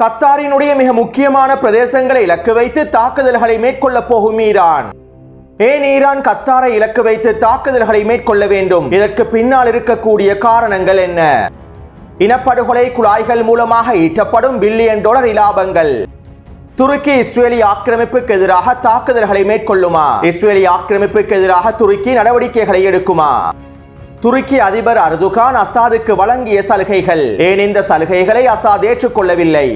கத்தாரினுடைய மிக முக்கியமான பிரதேசங்களை இலக்கு வைத்து தாக்குதல்களை மேற்கொள்ள போகும் ஈரான். ஏன் ஈரான் கத்தாரை இலக்கு வைத்து தாக்குதல்களை மேற்கொள்ள வேண்டும்? இதற்கு பின்னால் இருக்கக்கூடிய காரணங்கள் என்ன? இனப்படுகொலை குழாய்கள் மூலமாக ஈட்டப்படும் $1 பில்லியன் இலாபங்கள். துருக்கி இஸ்ரேலி ஆக்கிரமிப்புக்கு எதிராக தாக்குதல்களை மேற்கொள்ளுமா? இஸ்ரேலி ஆக்கிரமிப்புக்கு எதிராக துருக்கி நடவடிக்கைகளை எடுக்குமா? துருக்கி அதிபர் அர்துகான் அசாதுக்கு வழங்கிய சலுகைகள். ஏன் இந்த சலுகைகளை அசாத் ஏற்றுக்கொள்ளவில்லை?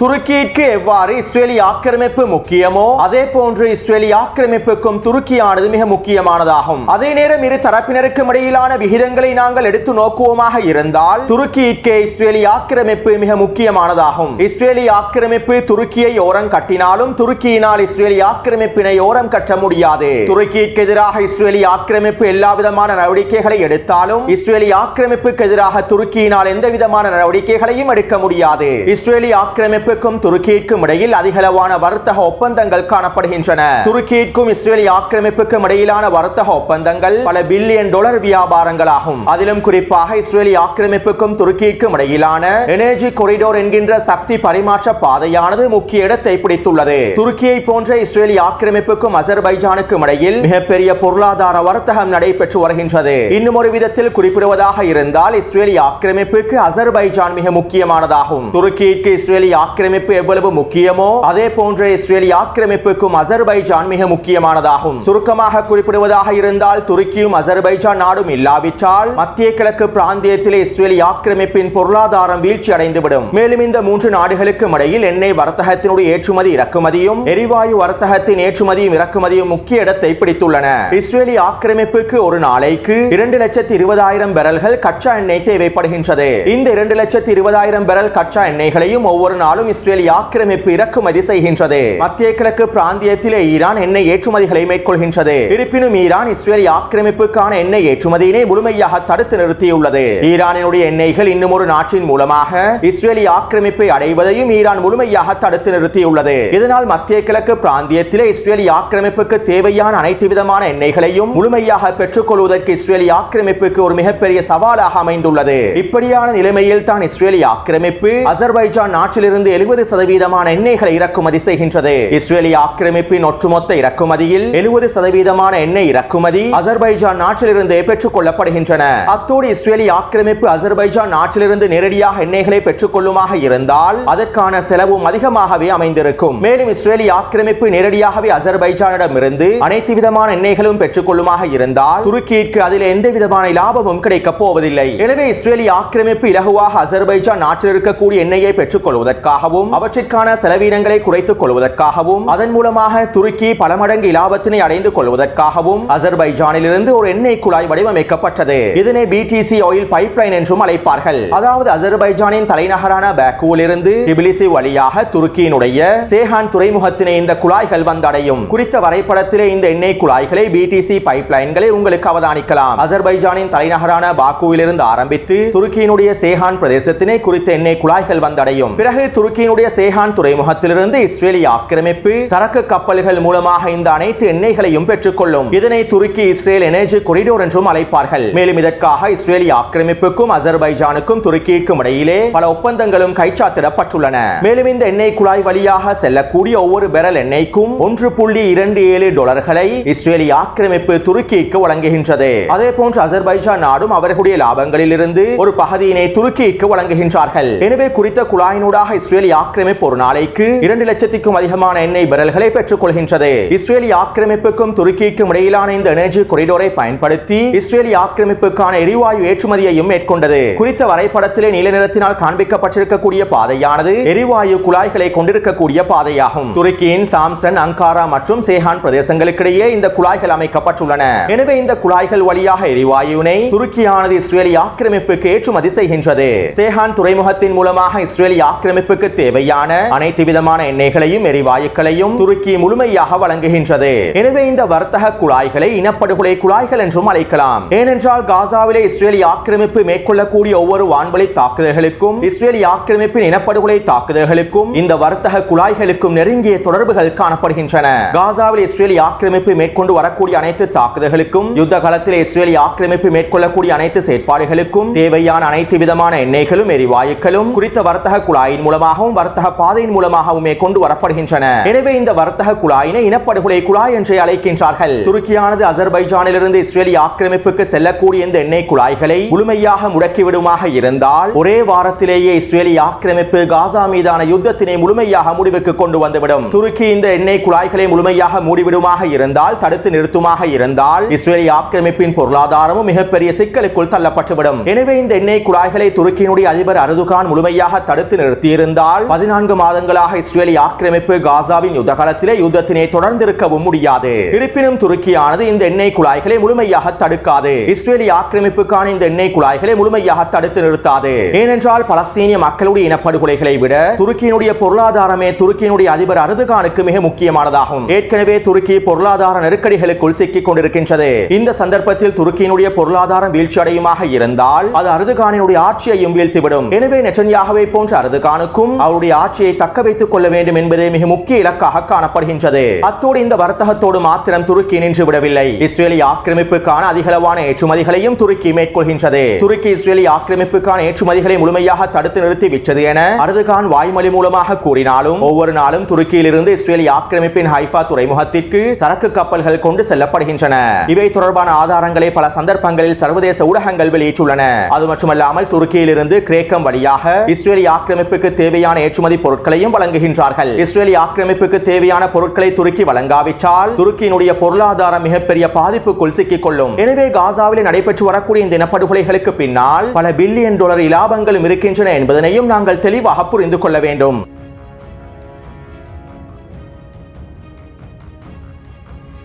துருக்கிக்கு எவ்வாறு இஸ்ரேலி ஆக்கிரமிப்பு முக்கியமோ அதே போன்று இஸ்ரேலி ஆக்கிரமிப்புக்கும் துருக்கியானது மிக முக்கியமானதாகும். அதே நேரம் இரு தரப்பினருக்கும் இடையிலான விகிதங்களை நாங்கள் எடுத்து நோக்குவோமாக இருந்தால் துருக்கிக்கு இஸ்ரேலி ஆக்கிரமிப்பு மிக முக்கியமானதாகும். இஸ்ரேலி ஆக்கிரமிப்பு துருக்கியை ஓரம் கட்டினாலும் துருக்கியினால் இஸ்ரேலி ஆக்கிரமிப்பினை ஓரம் கட்ட முடியாது. துருக்கிக்கு எதிராக இஸ்ரேலி ஆக்கிரமிப்பு எல்லா விதமான நடவடிக்கைகளை எடுத்தாலும் இஸ்ரேலி ஆக்கிரமிப்புக்கு எதிராக துருக்கியினால் எந்த விதமான நடவடிக்கைகளையும் எடுக்க முடியாது. இஸ்ரேலி ஆக்கிரமிப்பு துருக்கிக்கும் இடையில் அதிகளவான வர்த்தக ஒப்பந்தங்கள் காணப்படுகின்றன. துருக்கிக்கும் இஸ்ரேலி ஆக்கிரமிப்புக்கும் இடையிலான வர்த்தக ஒப்பந்தங்கள் பல $1 பில்லியன் வியாபாரங்களாகும். அதிலும் குறிப்பாக இஸ்ரேலி ஆக்கிரமிப்புக்கும் துருக்கிக்கும் இடையிலான எனர்ஜி கொரிடோர் என்கின்ற சக்தி பரிமாற்ற பாதையானது முக்கிய இடத்தை பிடித்துள்ளது. துருக்கியை போன்ற இஸ்ரேலி ஆக்கிரமிப்புக்கும் அசர்பைஜானுக்கும் இடையில் மிகப்பெரிய பொருளாதார வர்த்தகம் நடைபெற்று வருகின்றது. இன்னும் ஒரு விதத்தில் குறிப்பிடுவதாக இருந்தால் இஸ்ரேலி ஆக்கிரமிப்புக்கு அசர்பைஜான் மிக முக்கியமானதாகும். துருக்கிக்கு இஸ்ரேலி ஆக்கிரமிப்பு எவ்வளவு முக்கியமோ அதே போன்ற இஸ்ரேலி ஆக்கிரமிப்புக்கும் அசர்பைஜான் மிக முக்கியமானதாகும். சுருக்கமாக குறிப்பிடுவதாக இருந்தால் துருக்கியும் அசர்பைஜான் நாடும் இல்லாவிட்டால் மத்திய கிழக்கு பிராந்தியத்திலே இஸ்ரேலி ஆக்கிரமிப்பின் பொருளாதாரம் வீழ்ச்சி அடைந்துவிடும். மேலும் இந்த மூன்று நாடுகளுக்கும் இடையில் எண்ணெய் வர்த்தகத்தினுடைய ஏற்றுமதி இறக்குமதியும் எரிவாயு வர்த்தகத்தின் ஏற்றுமதியும் இறக்குமதியும் முக்கிய இடத்தை பிடித்துள்ளன. இஸ்ரேலி ஆக்கிரமிப்புக்கு ஒரு நாளைக்கு 2,20,000 பேரல்கள் கச்சா எண்ணெய் தேவைப்படுகின்றது. இந்த 2,20,000 பேரல் கச்சா எண்ணெய்களையும் ஒவ்வொரு நாளும் இஸ்ரேலி ஆக்கிரமிப்பு இறக்குமதி செய்கின்றது. மத்திய கிழக்கு பிராந்தியத்திலே ஈரான் எண்ணெய் ஏற்றுமதிகளை மேற்கொள்கின்றது. இருப்பினும் ஈரான் இஸ்ரேலி ஆக்கிரமிப்புக்கான எண்ணெய் ஏற்றுமதியினை முழுமையாக தடுத்து நிறுத்தியுள்ளது. ஈரானினுடைய எண்ணெய்கள் இன்னும் ஒரு நாட்டின் மூலமாக இஸ்ரேலி ஆக்கிரமிப்பை அடைவதையும் ஈரான் முழுமையாக தடுத்து நிறுத்தியுள்ளது. இதனால் மத்திய கிழக்கு பிராந்தியத்திலே இஸ்ரேலி ஆக்கிரமிப்புக்கு தேவையான அனைத்து விதமான எண்ணெய்களையும் முழுமையாக பெற்றுக்கொள்வதற்கு இஸ்ரேலி ஆக்கிரமிப்புக்கு ஒரு மிகப்பெரிய சவாலாக அமைந்துள்ளது. இப்படியான நிலைமையில் தான் இஸ்ரேலி ஆக்கிரமிப்பு அசர்பைஜான் நாட்டிலிருந்து 70% எண்ணெய்களை இறக்குமதி செய்கின்றது. இஸ்ரேலி ஆக்கிரமிப்பின் ஒட்டுமொத்த இறக்குமதியில் 70% எண்ணெய் இறக்குமதி அசர்பைஜான் நாட்டிலிருந்து பெற்றுக் கொள்ளப்படுகின்றன. அத்தோடு இஸ்ரேலி ஆக்கிரமிப்பு அசர்பைஜான் நாட்டிலிருந்து நேரடியாக எண்ணெய்களை பெற்றுக் கொள்ளுமாக இருந்தால் அதற்கான செலவும் அதிகமாகவே அமைந்திருக்கும். மேலும் இஸ்ரேலி ஆக்கிரமிப்பு நேரடியாகவே அசர்பைஜானிடமிருந்து அனைத்து விதமான எண்ணெய்களும் பெற்றுக் கொள்ளுமாக இருந்தால் துருக்கிக்கு அதில் எந்த விதமான லாபமும் கிடைக்கப் போவதில்லை. எனவே இஸ்ரேலி ஆக்கிரமிப்பு இலகுவாக அசர்பைஜான் நாட்டில் இருக்கக்கூடிய எண்ணெயை பெற்றுக் கொள்வதற்காகவும் அவற்றிற்கான செலவீனங்களை குறைத்துக் கொள்வதற்காகவும் அதன் மூலமாக துருக்கி பல மடங்கு லாபத்தினை அடைந்து கொள்வதற்காகவும் அசர்பைஜானிலிருந்து ஒரு எண்ணெய் குழாய் வடிவமைக்கப்பட்டது. இதனை பிடிசி ஆயில் பைப்லைன் என்றும் அழைப்பார்கள். அதாவது அசர்பைஜானின் தலைநகரான பாக்குவிலிருந்து டிபிலிசி வழியாக துருக்கியினுடைய சேஹான் துறைமுகத்தினை இந்த குழாய்கள் வந்தடையும். குறித்த வரைபடத்திலே இந்த எண்ணெய் குழாய்களை பிடிசி பைப்லைன்களை உங்களுக்கு அவதானிக்கலாம். அசர்பைஜானின் தலைநகரான பாக்குவிலிருந்து ஆரம்பித்து துருக்கியினுடைய சேஹான் பிரதேசத்தினை குறித்த எண்ணெய் குழாய்கள் வந்தடையும். பிறகு துருக்கியினுடைய சேஹான் துறைமுகத்திலிருந்து இஸ்ரேலி ஆக்கிரமிப்பு சரக்கு கப்பல்கள் மூலமாக இந்த அனைத்து எண்ணெய்களையும் பெற்றுக்கொள்ளும். இதனை துருக்கி இஸ்ரேல் எனர்ஜி கொரிடோர் என்றும் அழைப்பார்கள். மேலும் இதற்காக இஸ்ரேலி ஆக்கிரமிப்புக்கும் அசர்பைஜானுக்கும் துருக்கிக்கும் இடையிலே பல ஒப்பந்தங்களும் கைச்சாத்திடப்பட்டுள்ளன. மேலும் இந்த எண்ணெய் குழாய் வழியாக செல்லக்கூடிய ஒவ்வொரு பேரல் எண்ணெய்க்கும் $1.27 இஸ்ரேலி ஆக்கிரமிப்பு துருக்கிக்கு வழங்குகின்றது. அதே போன்று அசர்பைஜான் நாடும் அவர்களுடைய லாபங்களில் இருந்து ஒரு பகுதியினை துருக்கிக்கு வழங்குகின்றார்கள். எனவே குறித்த குழாயினூடாக இஸ்ரேலி ஆக்கிரமிப்பு ஒரு நாளைக்கு 2,00,000க்கும் அதிகமான எண்ணெய் பேரல்களை பெற்றுக் கொள்கின்றது. இஸ்ரேலி ஆக்கிரமிப்புக்கும் துருக்கிக்கும் இடையிலான இந்த எனர்ஜி கொரிடோரை பயன்படுத்தி இஸ்ரேலி ஆக்கிரமிப்புக்கான எரிவாயு ஏற்றுமதியையும் மேற்கொண்டது. குறித்த வரைபடத்திலே நீல நிறத்தினால் காண்பிக்கப்பட்டிருக்கக்கூடிய பாதையானது எரிவாயு குழாய்களை கொண்டிருக்கக்கூடிய பாதையாகும். துருக்கியின் சாம்சன், அங்காரா மற்றும் சேஹான் பிரதேசங்களுக்கிடையே இந்த குழாய்கள் அமைக்கப்பட்டுள்ளன. எனவே இந்த குழாய்கள் வழியாக எரிவாயுவினை துருக்கியானது இஸ்ரேலி ஆக்கிரமிப்புக்கு ஏற்றுமதி செய்கின்றது. சேஹான் துறைமுகத்தின் மூலமாக இஸ்ரேலி ஆக்கிரமிப்புக்கு தேவையான அனைத்து விதமான எண்ணெய்களையும் எரிவாயுக்களையும் துருக்கி முழுமையாக வழங்குகின்றது. எனவே இந்த வர்த்தக குழாய்களை இனப்படுகொலை குழாய்கள் என்றும் அழைக்கலாம். ஏனென்றால் காசாவிலே இஸ்ரேலிய ஆக்கிரமிப்பு மேற்கொள்ளக்கூடிய ஒவ்வொரு வான்வழி தாக்குதல்களுக்கும் இஸ்ரேலிய ஆக்கிரமிப்பின் இனப்படுகொலை தாக்குதல்களுக்கும் இந்த வர்த்தக குழாய்களுக்கும் நெருங்கிய தொடர்புகள் காணப்படுகின்றன. காசாவில் இஸ்ரேலிய ஆக்கிரமிப்பு மேற்கொண்டு வரக்கூடிய அனைத்து தாக்குதல்களுக்கும் யுத்த காலத்தில் இஸ்ரேலிய ஆக்கிரமிப்பு மேற்கொள்ளக்கூடிய அனைத்து செயற்பாடுகளுக்கும் தேவையான அனைத்து விதமான எண்ணெய்களும் எரிவாயுக்களும் குறித்த வர்த்தக குழாயின் மூலமாகவும் வர்த்தக பாதையின் மூலமாகவுமே கொண்டு வரப்படுகின்றன. எனவே இந்த வர்த்தக குழாயினை இனப்படுகொலை குழாய் என்றே அழைக்கின்றார்கள். துருக்கியானது அசர்பைஜானிலிருந்து இஸ்ரேலிய ஆக்கிரமிப்புக்கு செல்லக்கூடிய இந்த எண்ணெய் குழாய்களை முழுமையாக முடக்கிவிடுமாக இருந்தால் ஒரே வாரத்திலேயே இஸ்ரேலிய ஆக்கிரமிப்பு காசா மீதான யுத்தத்தினை முழுமையாக முடிவுக்கு கொண்டு வந்துவிடும். துருக்கி இந்த எண்ணெய் குழாய்களை முழுமையாக மூடிவிடுமாக இருந்தால், தடுத்து நிறுத்துமாக இருந்தால் இஸ்ரேலிய ஆக்கிரமிப்பின் பொருளாதாரமும் மிகப்பெரிய சிக்கலுக்குள் தள்ளப்பட்டுவிடும். எனவே இந்த எண்ணெய் குழாய்களை துருக்கியினுடைய அதிபர் அர்துகான் முழுமையாக தடுத்து நிறுத்தியிருந்தால் 14 மாதங்களாக இஸ்ரேலிய ஆக்கிரமிப்பு காசாவின் யுத்த காலத்திலே யுத்தத்தினை தொடர்ந்திருக்கவும் முடியாது. இருப்பினும் துருக்கியானது இந்த எண்ணெய் குழாய்களை முழுமையாக தடுக்காது. இஸ்ரேலிய ஆக்கிரமிப்புக்கான இந்த எண்ணெய் குழாய்களை முழுமையாக தடுத்து நிறுத்தாது. ஏனென்றால் பலஸ்தீனிய மக்களுடைய இனப்படுகொலைகளை விட துருக்கியினுடைய பொருளாதாரமே துருக்கியினுடைய அதிபர் அர்துகானுக்கு மிக முக்கியமானதாகும். ஏற்கனவே துருக்கி பொருளாதார நெருக்கடிகளுக்குள் சிக்கிக் கொண்டிருக்கின்றது. இந்த சந்தர்ப்பத்தில் துருக்கியினுடைய பொருளாதாரம் வீழ்ச்சி அடையுமாக இருந்தால் அது அர்துகானினுடைய ஆட்சியையும் வீழ்த்திவிடும். எனவே நெட்டன்யாகுவை போன்ற அர்துகானுக்கும் அவருடைய ஆட்சியை தக்க வைத்துக் கொள்ள வேண்டும் என்பதே மிக முக்கிய இலக்காக காணப்படுகின்றது. அத்தோடு இந்த வர்த்தகத்தோடு மாத்திரம் துருக்கி நின்று விடவில்லை. இஸ்ரேலிய ஆக்கிரமிப்புக்கான அதிகளவான ஏற்றுமதிகளையும் துருக்கி மேற்கொள்கின்றது. துருக்கி இஸ்ரேலிய ஆக்கிரமிப்புக்கான ஏற்றுமதிகளை முழுமையாக தடுத்து நிறுத்தி விட்டது என அர்துகான் வாய்மொழி மூலமாக கூறினாலும் ஒவ்வொரு நாளும் துருக்கியிலிருந்து இஸ்ரேலிய ஆக்கிரமிப்பின் ஹைஃபா துறைமுகத்திற்கு சரக்கு கப்பல்கள் கொண்டு செல்லப்படுகின்றன. இவை தொடர்பான ஆதாரங்களை பல சந்தர்ப்பங்களில் சர்வதேச ஊடகங்கள் வெளியிட்டுள்ளன. அது மட்டுமல்லாமல் துருக்கியிலிருந்து கிரேக்கம் வழியாக இஸ்ரேலிய ஆக்கிரமிப்புக்கு தேவையான ஏற்றுமதி பொருட்களையும் வழங்குகின்றார்கள். இஸ்ரேலிய ஆக்கிரமிப்புக்கு தேவையான பொருட்களை துருக்கி வழங்காவிட்டால் துருக்கியினுடைய பொருளாதாரம் மிகப்பெரிய பாதிப்புக்குள் சிக்கிக் கொள்ளும். எனவே காசாவில் நடைபெற்று வரக்கூடிய இந்த இனப்படுகொலைகளுக்கு பின்னால் பல பில்லியன் டாலர் இலாபங்களும் இருக்கின்றன என்பதனையும் நாங்கள் தெளிவாக புரிந்து கொள்ள வேண்டும்.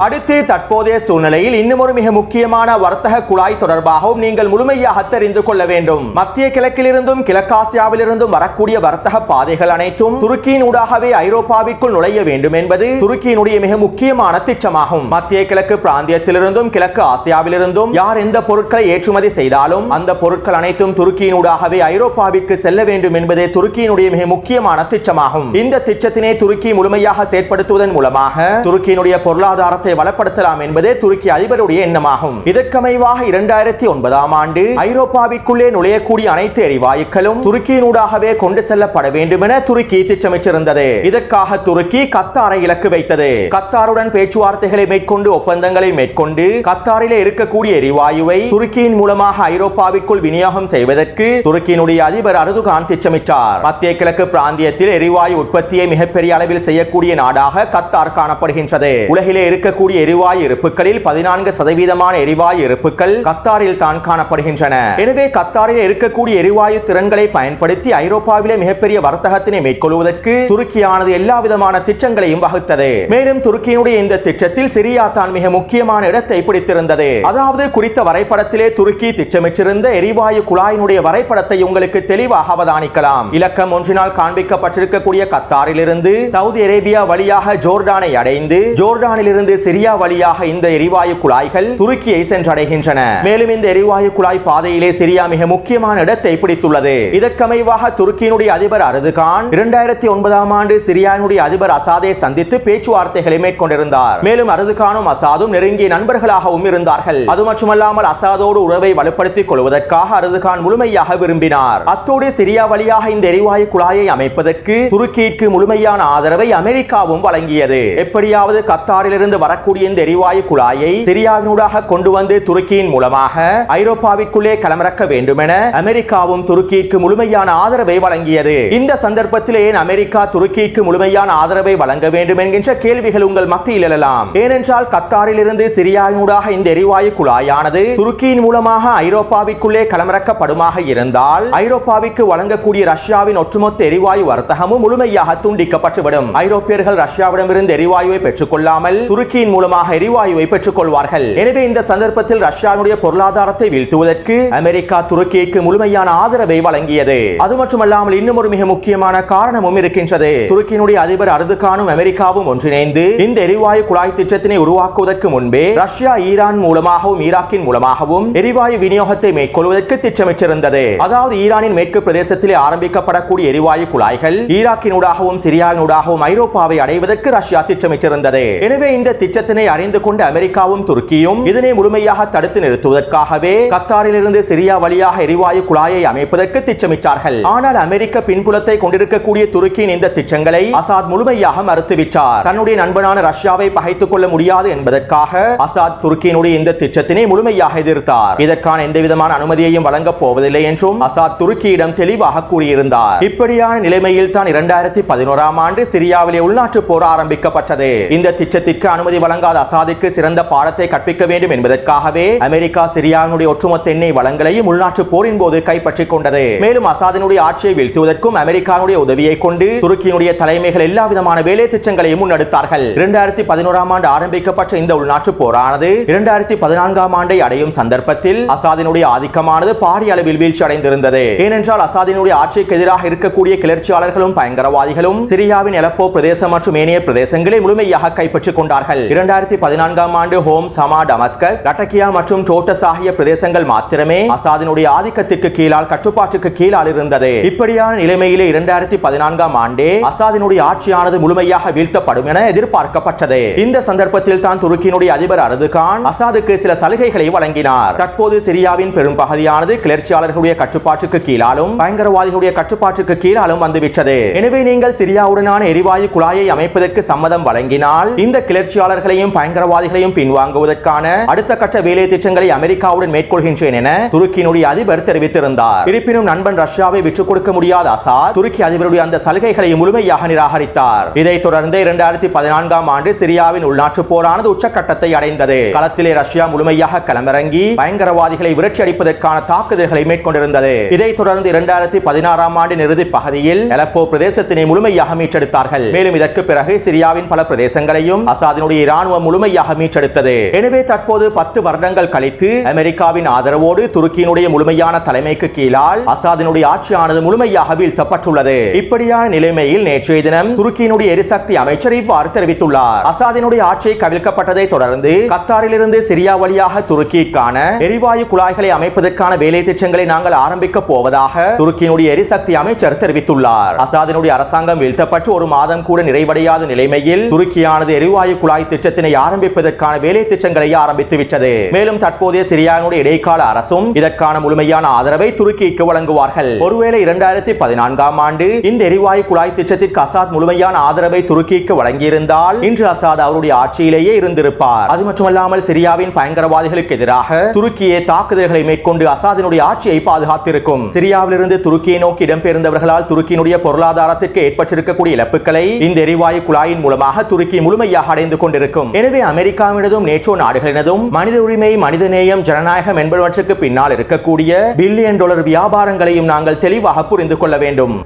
அடுத்து தற்போதைய சூழ்நிலையில் இன்னும் ஒரு மிக முக்கியமான வர்த்தக குழாய் தொடர்பாகவும் நீங்கள் முழுமையாக தெரிந்து கொள்ள வேண்டும். மத்திய கிழக்கிலிருந்தும் கிழக்காசியாவிலிருந்தும் வரக்கூடிய வர்த்தக பாதைகள் அனைத்தும் துருக்கியின் ஊடாகவே ஐரோப்பாவிற்குள் நுழைய வேண்டும் என்பது துருக்கியினுடைய மிக முக்கியமான திட்டமாகும். மத்திய கிழக்கு பிராந்தியத்திலிருந்தும் கிழக்கு ஆசியாவிலிருந்தும் யார் எந்த பொருட்களை ஏற்றுமதி செய்தாலும் அந்த பொருட்கள் அனைத்தும் துருக்கியின் ஊடாகவே ஐரோப்பாவிற்கு செல்ல வேண்டும் என்பதே துருக்கியினுடைய மிக முக்கியமான திட்டமாகும். இந்த திட்டத்தினை துருக்கி முழுமையாக செயற்படுத்துவதன் மூலமாக துருக்கியினுடைய பொருளாதாரத்தை வளப்படுத்தலாம் என்பதே துருக்கி அதிபருடைய எண்ணமாகும். இதற்கமைவாக 2009ஆம் ஆண்டு ஐரோப்பாவிற்குள்ளே நுழையக்கூடிய அனைத்து எரிவாயுக்களும் துருக்கியினூடாகவே கொண்டு செல்லப்பட வேண்டும் என துருக்கி திட்டமிட்டிருந்தது. இதற்காக துருக்கி கத்தாரை இலக்கு வைத்தது. கத்தாருடன் பேச்சுவார்த்தைகளை மேற்கொண்டு ஒப்பந்தங்களை மேற்கொண்டு கத்தாரிலே இருக்கக்கூடிய எரிவாயுவை துருக்கியின் மூலமாக ஐரோப்பாவிற்குள் விநியோகம் செய்வதற்கு துருக்கியினுடைய அதிபர் அர்துகான் திட்டமிட்டார். மத்திய கிழக்கு பிராந்தியத்தில் எரிவாயு உற்பத்தியை மிகப்பெரிய அளவில் செய்யக்கூடிய நாடாக கத்தார் காணப்படுகின்றது. உலகிலே இருக்க எரிவாயு இருப்புகளில் 14% எரிவாயு இருப்புகள் கத்தாரில் தான் காணப்படுகின்றன. எனவே கத்தாரில் இருக்கக்கூடிய எரிவாயு திறன்களை பயன்படுத்தி ஐரோப்பாவிலே மிகப்பெரிய வர்த்தகத்தினை மேற்கொள்வதற்கு துருக்கியானது எல்லா விதமான திட்டங்களையும் வகுத்தது. மேலும் துருக்கியினுடைய இந்த திட்டத்தில் சிரியா தான் மிக முக்கியமான இடத்தை பிடித்திருந்தது. அதாவது குறித்த வரைபடத்திலே துருக்கி திட்டமிட்டிருந்த எரிவாயு குழாயினுடைய வரைபடத்தை உங்களுக்கு தெளிவாக அவதானிக்கலாம். இலக்கம் 1 காண்பிக்கப்பட்டிருக்கக்கூடிய கத்தாரிலிருந்து சவுதி அரேபியா வழியாக ஜோர்டானை அடைந்து ஜோர்டானிலிருந்து சிரியா வழியாக இந்த எரிவாயு குழாய்கள் துருக்கியை சென்றடைகின்றன. மேலும் இந்த எரிவாயு குழாய் பாதையிலே சிரியா மிக முக்கியமான இடத்தை பிடித்துள்ளது. இதற்கமைவாக துருக்கியினுடைய அதிபர் அர்துகான் 2009ஆம் ஆண்டு சிரியாவினுடைய அதிபர் அசாதை சந்தித்து பேச்சுவார்த்தைகளை மேற்கொண்டிருந்தார். மேலும் அர்துகானும் அசாதும் நெருங்கிய நண்பர்களாகவும் இருந்தார்கள். அது மட்டுமல்லாமல் அசாதோடு உறவை வலுப்படுத்திக் கொள்வதற்காக அர்துகான் முழுமையாக விரும்பினார். அத்தோடு சிரியா வழியாக இந்த எரிவாயு குழாயை அமைப்பதற்கு துருக்கிக்கு முழுமையான ஆதரவை அமெரிக்காவும் வழங்கியது. எப்படியாவது கத்தாரிலிருந்து வரக்கூடிய இந்த எரிவாயு குழாயை சிரியாவினூடாக கொண்டு வந்து துருக்கியின் மூலமாக ஐரோப்பாவிற்குள்ளே களமிறக்க வேண்டும் என அமெரிக்காவும் துருக்கிக்கு முழுமையான ஆதரவை வழங்கியது. இந்த சந்தர்ப்பத்தில் ஏன் அமெரிக்கா துருக்கிக்கு முழுமையான ஆதரவை வழங்க வேண்டும் என்கின்ற கேள்விகள் உங்கள் மத்தியில் எழலாம். ஏனென்றால் கத்தாரிலிருந்து சிரியாவினூடாக இந்த எரிவாயு குழாயானது துருக்கியின் மூலமாக ஐரோப்பாவிற்குள்ளே களமிறக்கப்படுமாக இருந்தால் ஐரோப்பாவிற்கு வழங்கக்கூடிய ரஷ்யாவின் ஒட்டுமொத்த எரிவாயு வர்த்தகமும் முழுமையாக துண்டிக்கப்பட்டுவிடும். ஐரோப்பியர்கள் ரஷ்யாவிடமிருந்து எரிவாயுவை பெற்றுக் கொள்ளாமல் துருக்கி துருக்கியின் மூலமாக எரிவாயுவை பெற்றுக் கொள்வார்கள். எனவே இந்த சந்தர்ப்பத்தில் ரஷ்யாவுடைய பொருளாதாரத்தை வீழ்த்துவதற்கு அமெரிக்கா துருக்கிக்கு முழுமையான ஆதரவை வழங்கியது. அது மட்டுமல்லாமல் இன்னும் ஒரு மிக முக்கியமான காரணமும் இருக்கின்றது. துருக்கியினுடைய அதிபர் அர்துகானும் அமெரிக்காவும் ஒன்றிணைந்து இந்த எரிவாயு குழாய் திட்டத்தினை உருவாக்குவதற்கு முன்பே ரஷ்யா ஈரான் மூலமாகவும் ஈராக்கின் மூலமாகவும் எரிவாயு விநியோகத்தை மேற்கொள்வதற்கு திட்டமிட்டிருந்தது. அதாவது ஈரானின் மேற்கு பிரதேசத்திலே ஆரம்பிக்கப்படக்கூடிய எரிவாயு குழாய்கள் ஈராக்கினூடாகவும் சிரியாவினூடாகவும் ஐரோப்பாவை அடைவதற்கு ரஷ்யா திட்டமிட்டிருந்தது. எனவே இந்த திட்டத்தினை அறிந்து கொண்ட அமெரிக்காவும் துருக்கியும் இதனை முழுமையாக தடுத்து நிறுத்துவதற்காகவே கத்தாரிலிருந்து சிரியா வழியாக எரிவாயு குழாயை அமைப்பதற்கு திட்டமிட்டார்கள். ஆனால் அமெரிக்க பின்புலத்தை கொண்டிருக்கக்கூடிய துருக்கியின் இந்த திட்டங்களை அசாத் முழுமையாக மறுத்துவிட்டார். தன்னுடைய நண்பனான ரஷ்யாவை பகைத்துக் கொள்ள முடியாது என்பதற்காக அசாத் துருக்கியினுடைய இந்த திட்டத்தினை முழுமையாக எதிர்த்தார். இதற்கான எந்தவிதமான அனுமதியையும் வழங்கப் போவதில்லை என்றும் அசாத் துருக்கியிடம் தெளிவாக கூறியிருந்தார். இப்படியான நிலைமையில் தான் 2011ஆம் ஆண்டு சிரியாவிலே உள்நாட்டு போர் ஆரம்பிக்கப்பட்டது. இந்த திட்டத்திற்கு அனுமதி வழங்காத அசாதிற்கு சிறந்த பாடத்தை கற்பிக்க வேண்டும் என்பதற்காகவே அமெரிக்கா சிரியாவினுடைய ஒட்டுமொத்த எண்ணெய் வளங்களையும் உள்நாட்டு போரின் போது கைப்பற்றிக் கொண்டது. மேலும் அசாதினுடைய ஆட்சியை வீழ்த்துவதற்கும் அமெரிக்காவுடைய உதவியை கொண்டு துருக்கியினுடைய தலைமைகள் எல்லா விதமான வேலை திட்டங்களையும் முன்னெடுத்தார்கள். 2011ஆம் ஆண்டு ஆரம்பிக்கப்பட்ட இந்த உள்நாட்டு போரானது 2014ஆம் ஆண்டை அடையும் சந்தர்ப்பத்தில் அசாதினுடைய ஆதிக்கமானது பாரிய அளவில் வீழ்ச்சி அடைந்திருந்தது. ஏனென்றால் அசாதினுடைய ஆட்சிக்கு எதிராக இருக்கக்கூடிய கிளர்ச்சியாளர்களும் பயங்கரவாதிகளும் சிரியாவின் அலப்போ பிரதேசம் மற்றும் ஏனைய பிரதேசங்களை முழுமையாக கைப்பற்றிக் கொண்டார்கள். 2014ஆம் ஆண்டு ஹோம், சமா, டமஸ்கஸ், லட்டக்கியா மற்றும் டோட்டஸ் ஆகிய பிரதேசங்கள் மாத்திரமே அசாதினுடைய ஆதிக்கத்திற்கு கீழால் கட்டுப்பாட்டுக்கு கீழால் இருந்தது. இப்படியான நிலைமையிலே 2014ஆம் ஆண்டே அசாதினுடைய ஆட்சியானது முழுமையாக வீழ்த்தப்படும் என எதிர்பார்க்கப்பட்டது. இந்த சந்தர்ப்பத்தில் தான் துருக்கியினுடைய அதிபர் அர்துகான் அசாதுக்கு சில சலுகைகளை வழங்கினார். தற்போது சிரியாவின் பெரும் பகுதியானது கிளர்ச்சியாளர்களுடைய கட்டுப்பாட்டுக்கு கீழாலும் பயங்கரவாதிகளுடைய கட்டுப்பாட்டுக்கு கீழாலும் வந்துவிட்டது. எனவே நீங்கள் சிரியாவுடனான எரிவாயு குழாயை அமைப்பதற்கு சம்மதம் வழங்கினால் இந்த கிளர்ச்சியாளர்களையும் பயங்கரவாதிகளையும் பின்வாங்குவதற்கான அடுத்த கட்ட வேலை திட்டங்களை அமெரிக்காவுடன் மேற்கொள்கின்றேன் என துருக்கியினுடைய அதிபர் தெரிவித்திருந்தார். இருப்பினும் நண்பன் ரஷ்யாவை விட்டுக் கொடுக்க முடியாத அசாத் துருக்கி அதிபருடைய அந்த சலுகைகளை முழுமையாக நிராகரித்தார். இதைத் தொடர்ந்து 2014ஆம் ஆண்டு சிரியாவின் உள்நாட்டு போரானது உச்சக்கட்டத்தை அடைந்தது. களத்திலே ரஷ்யா முழுமையாக களமிறங்கி பயங்கரவாதிகளை விரட்டி அடிப்பதற்கான தாக்குதல்களை மேற்கொண்டிருந்தது. இதைத் தொடர்ந்து 2016ஆம் ஆண்டு இறுதி பகுதியில் அலப்போ பிரதேசத்தினை முழுமையாக மீட்டெடுத்தார்கள். மேலும் இதற்கு பிறகு சிரியாவின் பல பிரதேசங்களையும் அசாதினுடைய இராணுவம் முழுமையாக மீட்டெடுத்தது. எனவே தற்போது 10 வருடங்கள் கழித்து அமெரிக்காவின் ஆதரவோடு துருக்கியினுடைய முழுமையான தலைமைக்கு கீழால் அசாதினுடைய ஆட்சியானது முழுமையாக வீழ்த்தப்பட்டுள்ளது. இப்படியான நிலைமையில் நேற்றைய தினம் துருக்கியினுடைய எரிசக்தி அமைச்சர் இவ்வாறு தெரிவித்துள்ளார். அசாதினுடைய ஆட்சியை கவிழ்க்கப்பட்டதை தொடர்ந்து கத்தாரிலிருந்து சிரியா வழியாக துருக்கிக்கான எரிவாயு குழாய்களை அமைப்பதற்கான வேலை திட்டங்களை நாங்கள் ஆரம்பிக்க போவதாக துருக்கியினுடைய எரிசக்தி அமைச்சர் தெரிவித்துள்ளார். அசாதினுடைய அரசாங்கம் வீழ்த்தப்பட்டு ஒரு மாதம் கூட நிறைவடையாத நிலைமையில் துருக்கியானது எரிவாயு குழாய் திட்டத்தினை ஆரம்பிப்பதற்கான வேலை திட்டங்களை ஆரம்பித்துவிட்டது. மேலும் தற்போதைய சிரியாவினுடைய இடைக்கால அரசும் இதற்கான முழுமையான ஆதரவை துருக்கிக்கு வழங்குவார்கள். ஒருவேளை 2014ஆம் ஆண்டு இந்த எரிவாயு குழாய் திட்டத்திற்கு அசாத் முழுமையான ஆதரவை துருக்கிக்கு வழங்கியிருந்தால் இன்று அசாத் அவருடைய ஆட்சியிலேயே இருந்திருப்பார். அது மட்டுமல்லாமல் சிரியாவின் பயங்கரவாதிகளுக்கு எதிராக துருக்கியே தாக்குதல்களை மேற்கொண்டு அசாதினுடைய ஆட்சியை பாதுகாத்திருக்கும். சிரியாவிலிருந்து துருக்கியை நோக்கி இடம்பெயர்ந்தவர்களால் துருக்கியினுடைய பொருளாதாரத்திற்கு ஏற்பட்டிருக்கக்கூடிய இழப்புகளை இந்த எரிவாயு குழாயின் மூலமாக துருக்கி முழுமையாக அடைந்து கொண்டிருக்கும். எனவே அமெரிக்காவினதும் நேட்டோ நாடுகளினதும் மனித உரிமை, மனிதநேயம், ஜனநாயகம் என்பவற்றுக்கு பின்னால் இருக்கக்கூடிய பில்லியன் டாலர் வியாபாரங்களையும் நாங்கள் தெளிவாக புரிந்து கொள்ள வேண்டும்.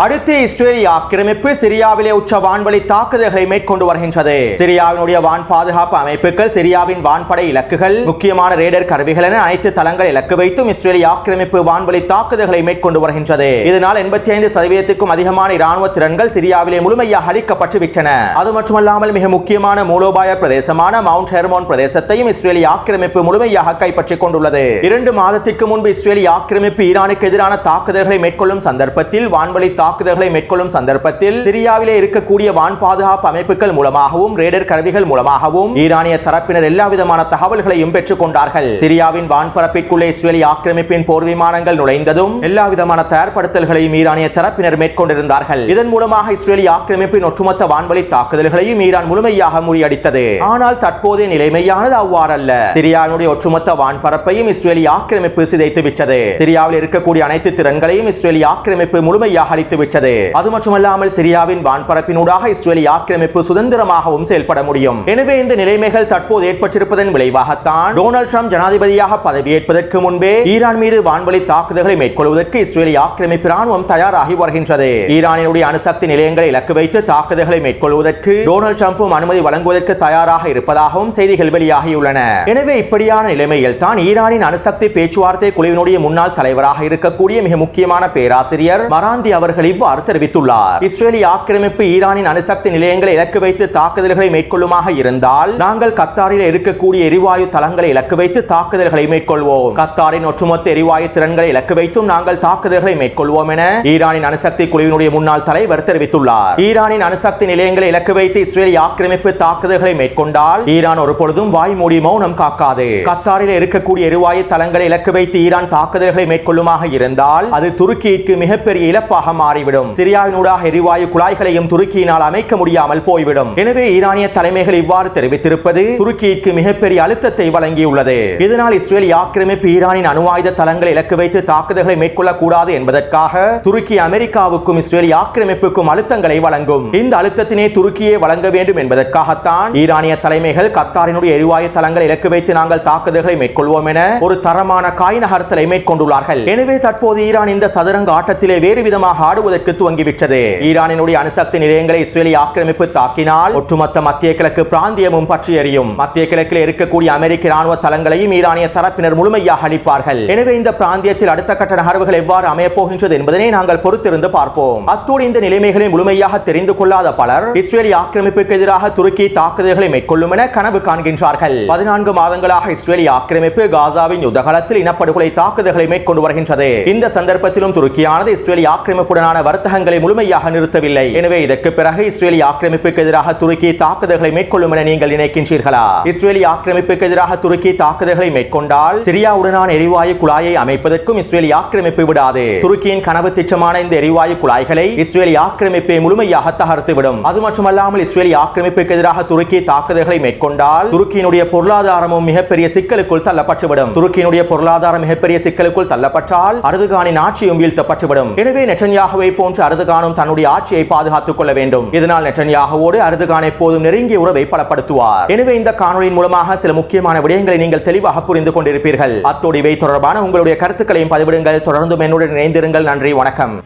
அடுத்து இஸ்ரேலிய ஆக்கிரமிப்பு சிரியாவிலே உச்ச வான்வழி தாக்குதல்களை மேற்கொண்டு வருகின்றது. சிரியாவினுடைய வான் பாதுகாப்பு அமைப்புகள் சிரியாவின் வான்படை இலக்குகள், முக்கியமான ரேடர் கருவிகள் என அனைத்து தளங்களை இலக்கு வைத்தும் இஸ்ரேலிய ஆக்கிரமிப்பு வான்வழி தாக்குதல்களை மேற்கொண்டு வருகின்றது. இதனால் 85%க்கும் அதிகமான இராணுவ திறன்கள் சிரியாவிலே முழுமையாக அழிக்கப்பட்டு விட்டன. அது மட்டுமல்லாமல் மிக முக்கியமான மூலோபாய பிரதேசமான மவுண்ட் ஹெர்மோன் பிரதேசத்தையும் இஸ்ரேலிய ஆக்கிரமிப்பு முழுமையாக கைப்பற்றிக் கொண்டுள்ளது. 2 மாதத்திற்கு முன்பு இஸ்ரேலிய ஆக்கிரமிப்பு ஈரானுக்கு எதிரான தாக்குதல்களை மேற்கொள்ளும் சந்தர்ப்பத்தில் வான்வழி தாக்குதல்களை மேற்கொள்ளும் சந்தர்ப்பத்தில் சிரியாவிலே இருக்கக்கூடிய வான் பாதுகாப்பு அமைப்புகள் மூலமாகவும் ரேடர் கருவிகள் மூலமாகவும் ஈரானிய தரப்பினர் எல்லா விதமான தகவல்களையும் பெற்றுக் கொண்டார்கள். சிரியாவின் வான்பரப்பிற்குள்ளே இஸ்ரேலிய ஆக்கிரமிப்பின் போர் விமானங்கள் நுழைந்ததும் எல்லா விதமான தயார்படுத்தல்களையும் ஈரானிய தரப்பினர் மேற்கொண்டிருந்தார்கள். இதன் மூலமாக இஸ்ரேலிய ஆக்கிரமிப்பின் ஒட்டுமொத்த வான்வழி தாக்குதல்களையும் ஈரான் முழுமையாக முறியடித்தது. ஆனால் தற்போதைய நிலைமையானது அவ்வாறல்ல. சிரியாவுடைய ஒட்டுமொத்த வான்பரப்பையும் இஸ்ரேலிய ஆக்கிரமிப்பு சிதைத்து விட்டது. சிரியாவில் இருக்கக்கூடிய அனைத்து திறன்களையும் இஸ்ரேலிய ஆக்கிரமிப்பு முழுமையாக அளித்து வைத்துவிட்டது. அது மட்டுமல்லாமல் சிரியாவின் வான்பரப்பினூடாக இஸ்ரேலிய ஆக்கிரமிப்பு சுதந்திரமாகவும் செயல்பட முடியும். எனவே இந்த நிலைமைகள் தற்போது ஏற்பட்டிருப்பதன் விளைவாகத்தான் டொனால்ட் ட்ரம்ப் ஜனாதிபதியாக பதவியேற்பதற்கு முன்பே ஈரான் மீது வான்வழி தாக்குதல்களை மேற்கொள்வதற்கு இஸ்ரேலிய ஆக்கிரமிப்பு ராணுவம் தயாராகி வருகின்றது. ஈரானினுடைய அணுசக்தி நிலையங்களை இலக்கு வைத்து தாக்குதல்களை மேற்கொள்வதற்கு டொனால்ட் ட்ரம்பும் அனுமதி வழங்குவதற்கு தயாராக இருப்பதாகவும் செய்திகள் வெளியாகியுள்ளன. எனவே இப்படியான நிலைமையில் தான் ஈரானின் அணுசக்தி பேச்சுவார்த்தை குழுவினுடைய முன்னாள் தலைவராக இருக்கக்கூடிய மிக முக்கியமான பேராசிரியர் மராந்தி அவர்கள் இவ்வாறு தெரிவித்துள்ளார். இஸ்ரேலிய ஆக்கிரமிப்பு ஈரானின் அணுசக்தி நிலையங்களை இலக்கு வைத்து தாக்குதல்களை மேற்கொள்ளுமாக இருந்தால் நாங்கள் கத்தாரில் இருக்கக்கூடிய எரிவாயு தளங்களை இலக்கு வைத்து தாக்குதல்களை மேற்கொள்வோம். கத்தாரின் ஒட்டுமொத்த எரிவாயு திறன்களை இலக்கு வைத்தும் நாங்கள் தாக்குதல்களை மேற்கொள்வோம் என ஈரானின் அணுசக்தி குழுவினுடைய முன்னாள் தலைவர் தெரிவித்துள்ளார். ஈரானின் அணுசக்தி நிலையங்களை இலக்கு வைத்து இஸ்ரேலிய ஆக்கிரமிப்பு தாக்குதல்களை மேற்கொண்டால் ஈரான் ஒரு பொழுதும் வாய் மூடி மௌனம் காக்காது. கத்தாரில் இருக்கக்கூடிய எரிவாயு தளங்களை இலக்கு வைத்து ஈரான் தாக்குதல்களை மேற்கொள்ளுமாக இருந்தால் அது துருக்கிக்கு மிகப்பெரிய இழப்பாக மாறிவிடும். சிரியாவினூடாக எரிவாயு குழாய்களையும் துருக்கியினால் அமைக்க முடியாமல் போய்விடும். எனவே ஈரானிய தலைமைகள் இவ்வாறு தெரிவித்திருப்பது துருக்கிக்கு மிகப்பெரிய அழுத்தத்தை வழங்கியுள்ளது. இதனால் இஸ்ரேலிய ஆக்கிரமிப்பு ஈரானின் அணு ஆயுத தளங்களை இலக்கு வைத்து தாக்குதல்களை மேற்கொள்ளக்கூடாது என்பதற்காக துருக்கி அமெரிக்காவுக்கும் இஸ்ரேலிய ஆக்கிரமிப்புக்கும் அழுத்தங்களை வழங்கும். இந்த அழுத்தத்தினை துருக்கியே வழங்க வேண்டும் என்பதற்காகத்தான் ஈரானிய தலைமைகள் கத்தாரினுடைய எரிவாயு தளங்களை இலக்கு வைத்து நாங்கள் தாக்குதல்களை மேற்கொள்வோம் என ஒரு தரமான காய் நகர்த்தலை மேற்கொண்டுள்ளார்கள். எனவே தற்போது ஈரான் இந்த சதுரங்க ஆட்டத்திலே வேறு விதமாக ஆடுவதற்கு துவங்கிவிட்டது. ஈரானினுடைய அணுசக்தி நிலையங்களை இஸ்ரேலிய ஆக்கிரமிப்பு தாக்கினால் ஒட்டுமொத்த மத்திய கிழக்கு பிராந்தியமும் பற்றி எரியும். மத்திய கிழக்கில் இருக்கக்கூடிய அமெரிக்க ராணுவ தளங்களையும் ஈரானிய தரப்பினர் முழுமையாக அழிப்பார்கள். எனவே இந்த பிராந்தியத்தில் அடுத்த கட்ட நகர்வுகள் எவ்வாறு அமையப் போகின்றது என்பதனை நாங்கள் பொறுத்திருந்து பார்ப்போம். அத்தோடு இந்த நிலைமைகளை முழுமையாக தெரிந்து கொள்ளாத பலர் இஸ்ரேலிய ஆக்கிரமிப்புக்கு எதிராக துருக்கி தாக்குதல்களை மேற்கொள்ளும் என கனவு காண்கின்றார்கள். 14 மாதங்களாக இஸ்ரேலிய ஆக்கிரமிப்பு காசாவின் யுத்தகலத்தில் இனப்படுகொலை தாக்குதல்களை மேற்கொண்டு வருகின்றது. இந்த சந்தர்ப்பத்திலும் துருக்கியானது இஸ்ரேலிய ஆக்கிரமிப்புடனான வர்த்தகங்களை முழுமையாக நிறுத்தவில்லை. எனவே இதற்கு பிறகு இஸ்ரேலிய ஆக்கிரமிப்புக்கு எதிராக துருக்கி தாக்குதல்களை மேற்கொள்ளும் என நீங்கள் நினைக்கின்றீர்களா? இஸ்ரேலிய ஆக்கிரமிப்புக்கு எதிராக துருக்கி தாக்குதல்களை மேற்கொண்டால் சிரியாவுடனான எரிவாயு குழாயை அமைப்பதற்கும் இஸ்ரேலிய ஆக்கிரமிப்பு விடாது. துருக்கியின் கனவு திட்டமான இந்த எரிவாயு குழாய்களை இஸ்ரேலிய ஆக்கிரமிப்பை முழுமையாக தகர்த்துவிடும். அது மட்டுமல்லாமல் இஸ்ரேலிய ஆக்கிரமிப்புக்கு எதிராக துருக்கி தாக்குதல்களை மேற்கொண்டால் துருக்கியினுடைய பொருளாதாரமும் மிகப்பெரிய சிக்கலுக்குள் தள்ளப்பட்டுவிடும். துருக்கியினுடைய பொருளாதாரம் மிகப்பெரிய சிக்கலுக்குள் தள்ளப்பட்டால் அர்துகானின் ஆட்சியும் வீழ்த்தப்பட்டுவிடும். எனவே நெட்டன்யாகுவை போன்று அர்துகானும் தன்னுடைய ஆட்சியை பாதுகாத்துக் கொள்ள வேண்டும். இதனால் நெட்டன்யாகுவோடு அர்துகான் எப்போதும் நெருங்கிய உறவை பலப்படுத்துவார். எனவே இந்த காணொலியின் மூலமாக சில முக்கியமான விடயங்களை நீங்கள் தெளிவாக புரிந்து கொண்டிருப்பீர்கள். அத்தோடு இவை தொடர்பான உங்களுடைய கருத்துக்களையும் பதிவிடுங்கள். தொடர்ந்து என்னுடன் இணைந்திருங்கள். நன்றி, வணக்கம்.